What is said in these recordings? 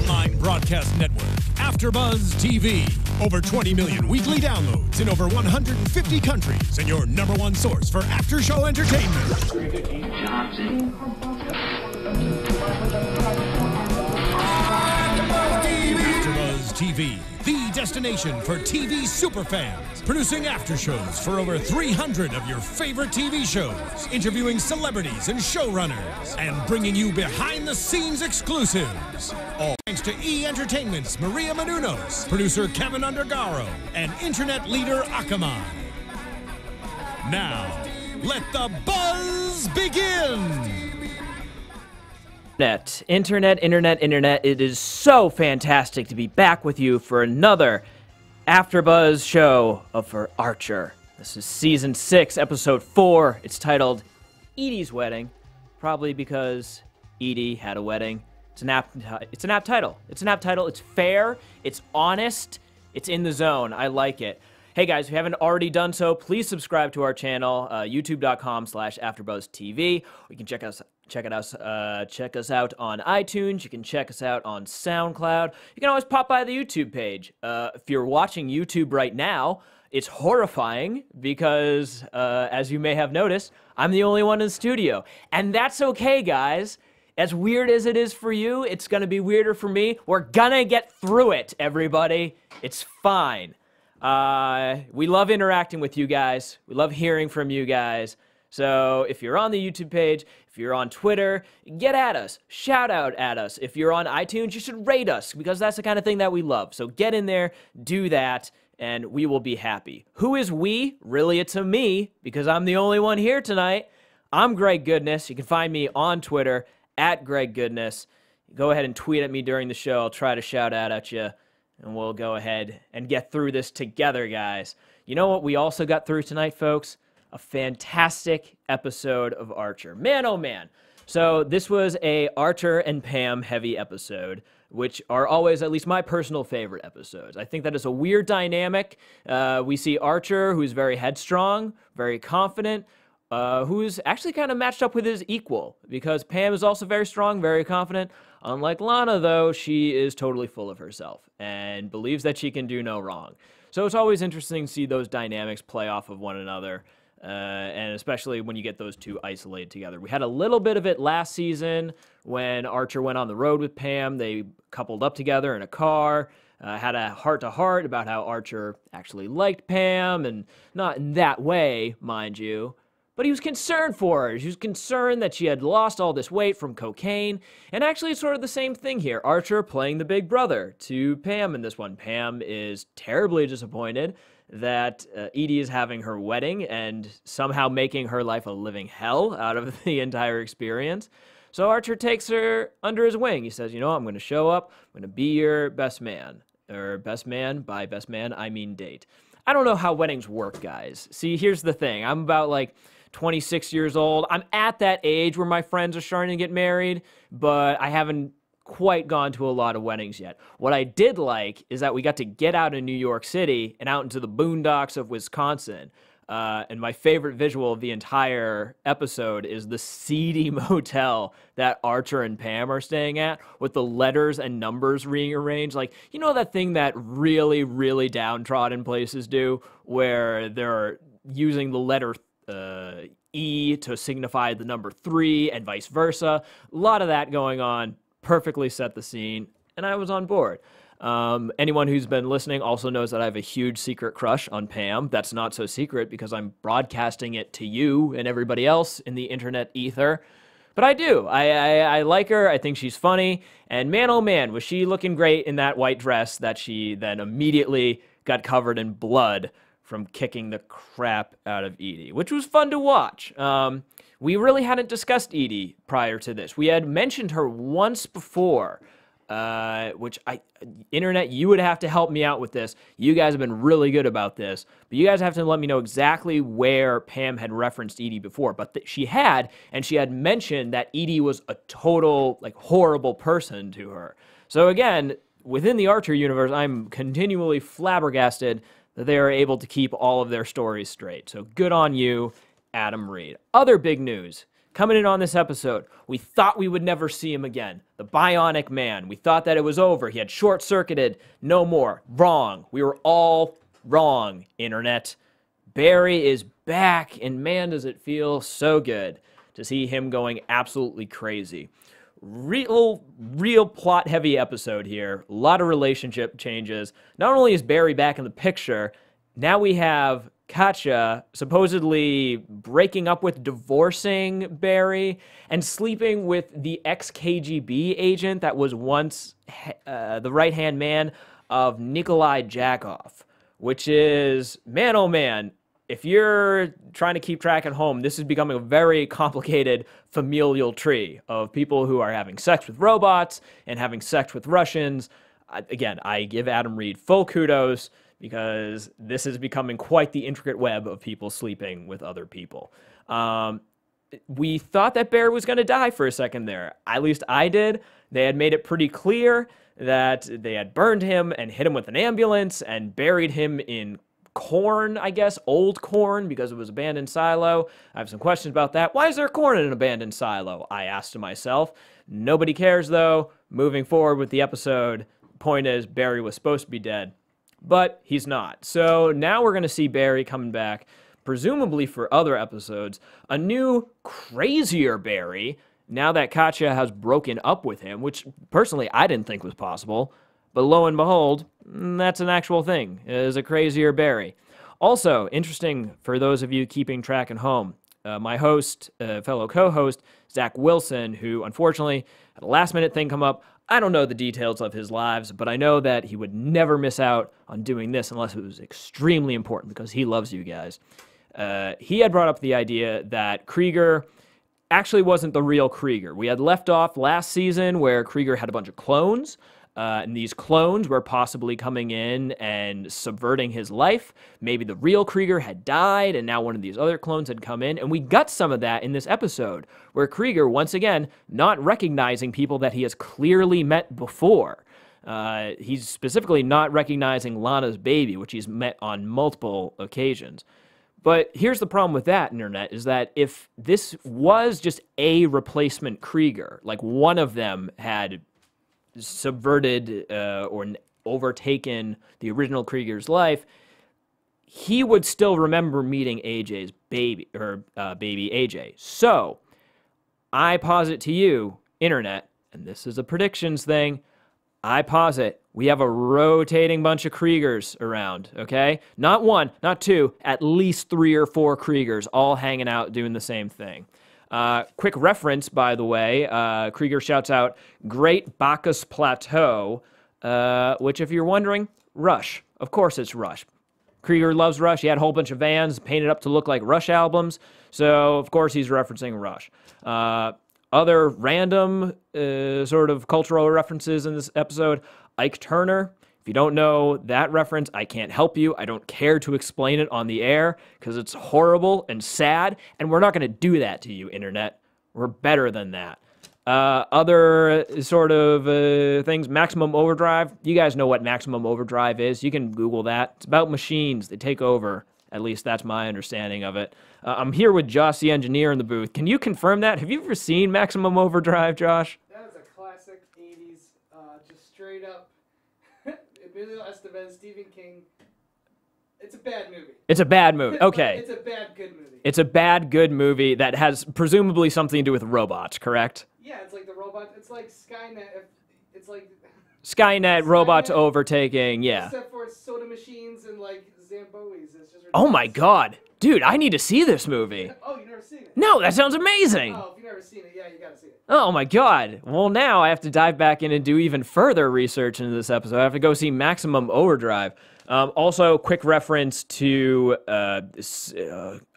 online broadcast network, AFTERBUZZ TV. Over 20 million weekly downloads in over 150 countries, and your #1 source for after-show entertainment. AFTERBUZZ TV, the destination for TV superfans. Producing after-shows for over 300 of your favorite TV shows. Interviewing celebrities and showrunners. And bringing you behind-the-scenes exclusives. All thanks to E! Entertainment's Maria Menounos, producer Kevin Undergaro, and internet leader Akamai. Now, let the buzz begin! Internet. It is so fantastic to be back with you for another AfterBuzz show for Archer. This is Season 6, Episode 4. It's titled Edie's Wedding, probably because Edie had a wedding. It's an apt title. It's fair, it's honest, it's in the zone. I like it. Hey guys, if you haven't already done so, please subscribe to our channel, youtube.com/AfterBuzzTV. You can check us out on iTunes. You can check us out on SoundCloud. You can always pop by the YouTube page. If you're watching YouTube right now, it's horrifying because, as you may have noticed, I'm the only one in the studio. And that's okay, guys. As weird as it is for you, it's going to be weirder for me. We're going to get through it, everybody. It's fine. We love interacting with you guys. We love hearing from you guys. So if you're on the YouTube page, if you're on Twitter, get at us. Shout out at us. If you're on iTunes, you should rate us because that's the kind of thing that we love. So get in there, do that, and we will be happy. Who is we? Really, it's a me because I'm the only one here tonight. I'm Greg Goodness. You can find me on Twitter at Greg Goodness. Go ahead and tweet at me during the show. I'll try to shout out at you. And we'll go ahead and get through this together, guys. You know what we also got through tonight, folks? A fantastic episode of Archer. Man, oh man. So this was a Archer and Pam heavy episode, which are always at least my personal favorite episodes. I think that is a weird dynamic. We see Archer, who's very headstrong, very confident, who's actually kind of matched up with his equal, because Pam is also very strong, very confident. Unlike Lana, though, she is totally full of herself and believes that she can do no wrong. So it's always interesting to see those dynamics play off of one another, and especially when you get those two isolated together. We had a little bit of it last season when Archer went on the road with Pam. They coupled up together in a car, had a heart-to-heart about how Archer actually liked Pam, and not in that way, mind you. But he was concerned for her. He was concerned that she had lost all this weight from cocaine. And actually, it's sort of the same thing here. Archer playing the big brother to Pam in this one. Pam is terribly disappointed that Edie is having her wedding and somehow making her life a living hell out of the entire experience. So Archer takes her under his wing. He says, you know, I'm going to show up. I'm going to be your best man. Or best man. By best man, I mean date. I don't know how weddings work, guys. See, here's the thing. I'm about like 26 years old. I'm at that age where my friends are starting to get married, but I haven't quite gone to a lot of weddings yet. What I did like is that we got to get out in New York City and out into the boondocks of Wisconsin. And my favorite visual of the entire episode is the seedy motel that Archer and Pam are staying at with the letters and numbers rearranged. Like, you know that thing that really, really downtrodden places do where they're using the letter E to signify the number 3 and vice versa. A lot of that going on. Perfectly set the scene, and I was on board. Anyone who's been listening also knows that I have a huge secret crush on Pam. That's not so secret because I'm broadcasting it to you and everybody else in the internet ether. But I do. I like her. I think she's funny. And man, oh man, was she looking great in that white dress that she then immediately got covered in blood from kicking the crap out of Edie, which was fun to watch. We really hadn't discussed Edie prior to this. We had mentioned her once before, which internet, you would have to help me out with this. You guys have been really good about this, but you guys have to let me know exactly where Pam had referenced Edie before. But she had mentioned that Edie was a total, like, horrible person to her. So again, within the Archer universe, I'm continually flabbergasted that they are able to keep all of their stories straight. So good on you, Adam Reed. Other big news coming in on this episode, we thought we would never see him again. The Bionic Man. We thought that it was over. He had short-circuited. No more. Wrong. We were all wrong, Internet. Barry is back, and man, does it feel so good to see him going absolutely crazy. Real plot-heavy episode here. A lot of relationship changes. Not only is Barry back in the picture, now we have Katja supposedly breaking up with, divorcing Barry, and sleeping with the ex-KGB agent that was once the right-hand man of Nikolai Jakov, which is, man, oh man, if you're trying to keep track at home, this is becoming a very complicated familial tree of people who are having sex with robots and having sex with Russians. Again, I give Adam Reed full kudos because this is becoming quite the intricate web of people sleeping with other people. We thought that Barry was going to die for a second there. At least I did. They had made it pretty clear that they had burned him and hit him with an ambulance and buried him in corn, I guess, old corn, because it was abandoned silo. I have some questions about that. Why is there corn in an abandoned silo? I asked to myself. Nobody cares, though. Moving forward with the episode, point is Barry was supposed to be dead, but he's not. So now we're going to see Barry coming back, presumably for other episodes, a new, crazier Barry, now that Katja has broken up with him, which personally I didn't think was possible. But lo and behold, that's an actual thing. It is a crazier Barry. Also, interesting for those of you keeping track at home, my host, fellow co-host, Zach Wilson, who unfortunately had a last-minute thing come up. I don't know the details of his lives, but I know that he would never miss out on doing this unless it was extremely important because he loves you guys. He had brought up the idea that Krieger actually wasn't the real Krieger. We had left off last season where Krieger had a bunch of clones, and these clones were possibly coming in and subverting his life. Maybe the real Krieger had died, and now one of these other clones had come in. And we got some of that in this episode, where Krieger, once again, not recognizing people that he has clearly met before. He's specifically not recognizing Lana's baby, which he's met on multiple occasions. But here's the problem with that, Internet, is that if this was just a replacement Krieger, like one of them had subverted or overtaken the original Krieger's life, he would still remember meeting AJ's baby, or baby AJ. So, I posit to you, Internet, and this is a predictions thing, I posit we have a rotating bunch of Kriegers around, okay? Not one, not two, at least 3 or 4 Kriegers all hanging out doing the same thing. Quick reference, by the way, Krieger shouts out, Great Bacchus Plateau, which if you're wondering, Rush. Of course it's Rush. Krieger loves Rush. He had a whole bunch of vans painted up to look like Rush albums, so of course he's referencing Rush. Other random sort of cultural references in this episode, Ike Turner. If you don't know that reference, I can't help you. I don't care to explain it on the air because it's horrible and sad, and we're not going to do that to you, Internet. We're better than that. Other sort of things, Maximum Overdrive. You guys know what Maximum Overdrive is. You can Google that. It's about machines that take over. At least that's my understanding of it. I'm here with Josh, the engineer, in the booth. Can you confirm that? Have you ever seen Maximum Overdrive, Josh? That is a classic 80s, just straight up Emilio Estevez, Stephen King. It's a bad movie. It's a bad movie. Okay. It's a bad good movie. It's a bad good movie that has presumably something to do with robots, correct? Yeah, it's like the robot. It's like Skynet. It's like Skynet, robots overtaking, yeah. Except for soda machines and like Zambois. It's just ridiculous. Oh my god. Dude, I need to see this movie. Oh, you've never seen it? No, that sounds amazing. Oh, if you've never seen it, yeah, you gotta see it. Oh my god. Well, now I have to dive back in and do even further research into this episode. I have to go see Maximum Overdrive. Also, quick reference to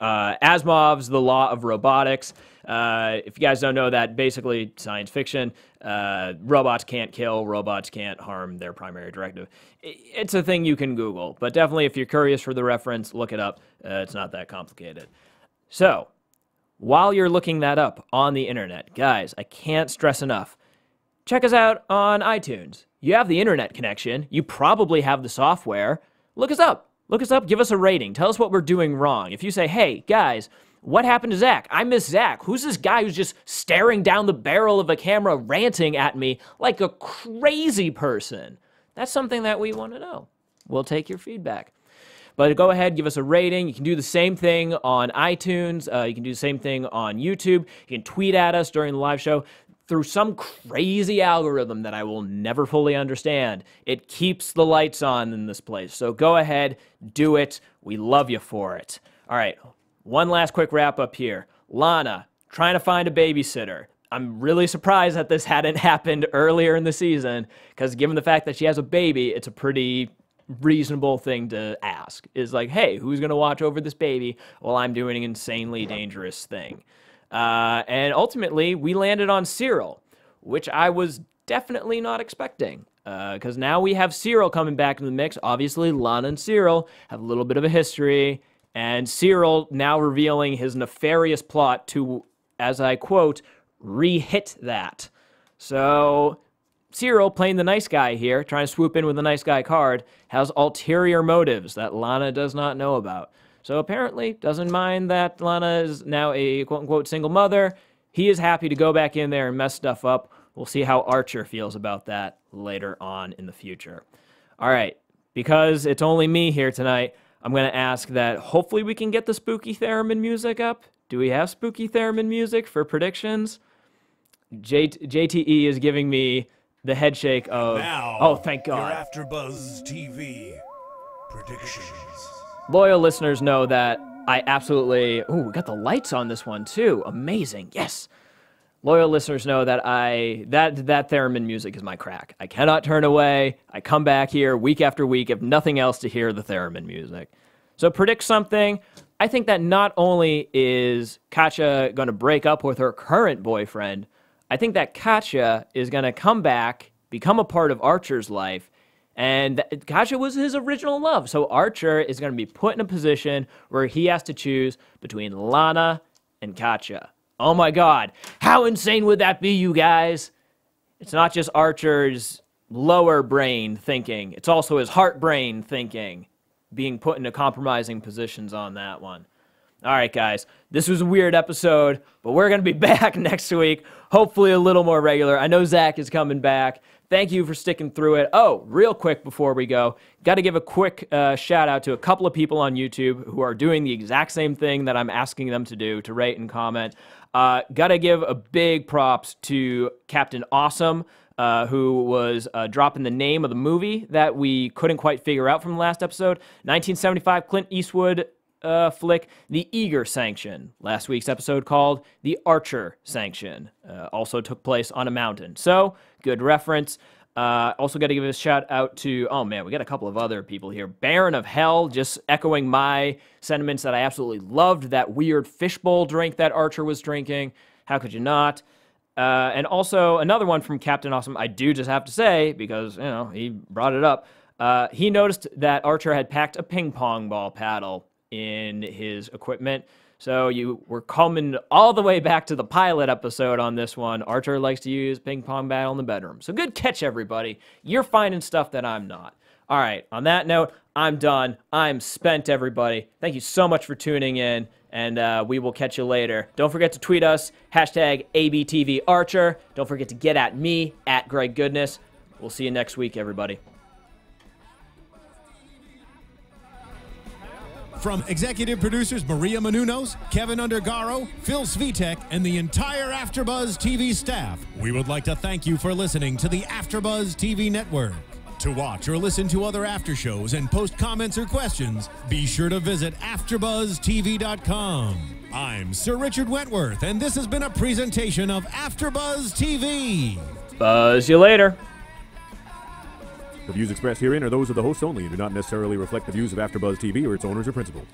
Asimov's The Law of Robotics. If you guys don't know that, basically science fiction, robots can't kill, robots can't harm their primary directive. It's a thing you can Google, but definitely if you're curious for the reference, look it up. It's not that complicated. So, while you're looking that up on the internet, guys, I can't stress enough, check us out on iTunes. You have the internet connection. You probably have the software. Look us up. Look us up. Give us a rating. Tell us what we're doing wrong. If you say, hey, guys, What happened to Zach? I miss Zach. Who's this guy who's just staring down the barrel of a camera, ranting at me like a crazy person? That's something that we want to know. We'll take your feedback. But go ahead, give us a rating. You can do the same thing on iTunes. You can do the same thing on YouTube. You can tweet at us during the live show. Through some crazy algorithm that I will never fully understand, it keeps the lights on in this place. So go ahead, do it. We love you for it. All right, one last quick wrap up here. Lana, trying to find a babysitter. I'm really surprised that this hadn't happened earlier in the season, because given the fact that she has a baby, it's a pretty reasonable thing to ask. Is like, hey, who's going to watch over this baby while I'm doing an insanely dangerous thing? And ultimately, we landed on Cyril, which I was definitely not expecting, because now we have Cyril coming back in the mix. Obviously, Lana and Cyril have a little bit of a history, and Cyril now revealing his nefarious plot to, as I quote, re-hit that. So Cyril, playing the nice guy here, trying to swoop in with the nice guy card, has ulterior motives that Lana does not know about. So apparently doesn't mind that Lana is now a quote-unquote single mother. He is happy to go back in there and mess stuff up. We'll see how Archer feels about that later on in the future. All right, because it's only me here tonight, I'm going to ask that hopefully we can get the spooky theremin music up. Do we have spooky theremin music for predictions? JTE is giving me the head shake of, Now, oh, thank God. Your AFTERBUZZ TV predictions. Loyal listeners know that I absolutely... Ooh, we got the lights on this one, too. Amazing. Yes. Loyal listeners know that that theremin music is my crack. I cannot turn away. I come back here week after week, if nothing else, to hear the theremin music. So predict something. I think that not only is Katya going to break up with her current boyfriend, I think that Katya is going to come back, become a part of Archer's life, and Katya was his original love. So Archer is going to be put in a position where he has to choose between Lana and Katya. Oh my God. How insane would that be, you guys? It's not just Archer's lower brain thinking. It's also his heart brain thinking, being put into compromising positions on that one. All right, guys. This was a weird episode, but we're going to be back next week. Hopefully a little more regular. I know Zach is coming back. Thank you for sticking through it. Oh, real quick before we go, got to give a quick shout out to a couple of people on YouTube who are doing the exact same thing that I'm asking them to do, to rate and comment. Got to give a big props to Captain Awesome, who was dropping the name of the movie that we couldn't quite figure out from the last episode. 1975 Clint Eastwood flick, The Eager Sanction. Last week's episode called The Archer Sanction. Also took place on a mountain. So, good reference. Also got to give a shout out to, oh man, we got a couple of other people here. Baron of Hell, just echoing my sentiments that I absolutely loved that weird fishbowl drink that Archer was drinking. How could you not? And also another one from Captain Awesome, I do just have to say, because, you know, he brought it up. He noticed that Archer had packed a ping pong ball paddle in his equipment. So you were coming all the way back to the pilot episode on this one. Archer likes to use ping pong paddle in the bedroom. So good catch, everybody. You're finding stuff that I'm not. All right, on that note, I'm done. I'm spent, everybody. Thank you so much for tuning in, and we will catch you later. Don't forget to tweet us, hashtag ABTVArcher. Don't forget to get at me, at Greg Goodness. We'll see you next week, everybody. From executive producers Maria Menounos, Kevin Undergaro, Phil Svitek, and the entire AfterBuzz TV staff, we would like to thank you for listening to the AfterBuzz TV network. To watch or listen to other after shows and post comments or questions, be sure to visit AfterBuzzTV.com. I'm Sir Richard Wentworth, and this has been a presentation of AfterBuzz TV. Buzz you later. The views expressed herein are those of the hosts only and do not necessarily reflect the views of AfterBuzz TV or its owners or principals.